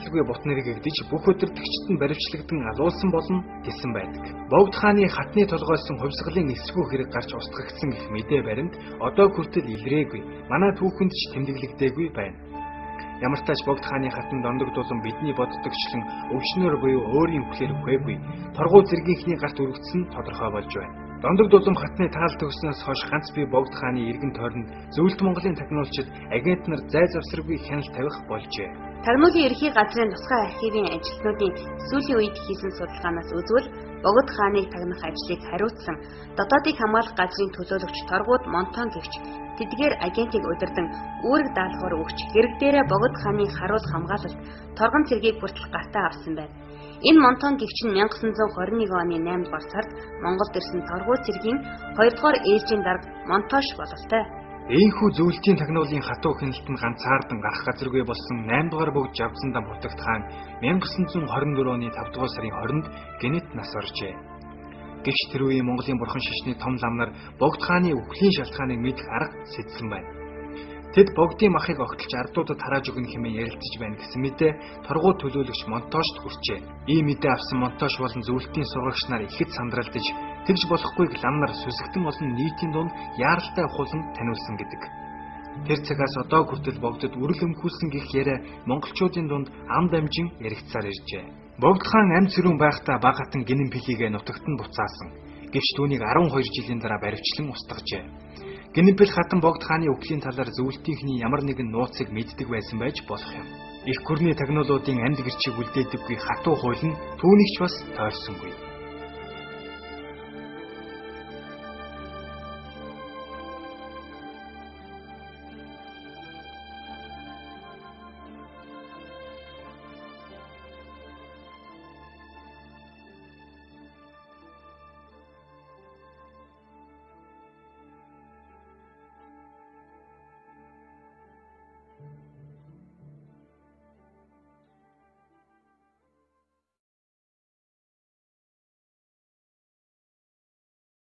Хэлгүй бут нэрийг гэгдэж бүх өдөртөгчд нь баривчлагдсан алуулсан болно гэсэн байдаг. Богд хааны хатны толгойлсон хувьсгалын эсвүү хэрэг гарч устгагдсан гэх мэдээ баримт одоо хүртэл илрээгүй. Манай түүхэнд ч тэмдэглэгдээгүй байна. Ямар ч тач Богд хааны хатан дондог дулан бидний боддогчлон өвчнөр буюу өөрийн үхлээр үхээгүй. Торгуу зэргийнхний гарт өргөцсөн тодорхой болж байна. Дондог дулам хатны таал төгснөөс хойш ганц би Богд хааны иргэн тойронд Зөвлөлт Монголын тагнуулчид агент нар зай завсаргүй хяналт тавих болжээ. Тагнуулын ерхий газрын тусгай архивын ажилтнуудын сүүлийн үед хийсэн судалгаанаас үзвэл Богд хааныг тагнах ажлыг хариуцсан дотоодыг хамгаалах газрын төлөөлөгч Торгууд Монтон гэвч тэдгээр агентыг удирдан үүрэг даалгавар өгч хэрэг дээрээ Богд хааны харуул хамгаалалт торгон цэргийг хүртэл гартаа авсан байна. Энэ Монтон гэвч нь 1921 оны 8 дугаар сард Монголд ирсэн Торгуу цэргийн 2 дугаар ээлжийн дарга Монтош бололтой. Ийхүү зөвлөлтийн тагнуулын хатуу хяналт нь ганцаардан гарах газаргүй болсон 8 дугаар богд жавцандаа Мутагт хаан 1924 оны 5 дугаар сарын 20-нд гэнэт нас оржээ. Гэвч тэр үеийн Монголын бурхан шишний том лам нар Богд хааны үхлийн шалтгааныг мэдэх арга сэдсэн байна. Тэд богдын махыг огтлж ардуудад харааж өгнө хэмээн ярилцаж байна гэсэн мэдээ Торгуу төлөөлөгч Монтошд хүрчээ. Ийм мэдээ авсан Монтош болон зөвлөлтийн сургагч нар ихэд сандралдаж тэгж болохгүйг лам нар сүсэгтэн олон нийтийн дунд яаралтай ухуулан таниулсан гэдэг. Тэр цагаас одоо хүртэл богдод үрэл өмхүүлсэн гэх яриа монголчуудын дунд ам дамжин яригдсаар иржээ. Богд хаан амь цэрүүн байхдаа баг хатан гинэн пилигээ нутагт нь буцаасан. Гэвч түүнийг 12 жилийн дараа баривчлан устгажээ. Гинэнпэл хатан Богд хааны үхлийн талаар зөвлөлтийнхний ямар нэгэн нууцыг мэддэг байсан байж болох юм. Их гүрний тагнуулуудын амьд гэрчийг үлдээдэггүй хатуу хууль нь түүнийгч бас тойрсонгүй.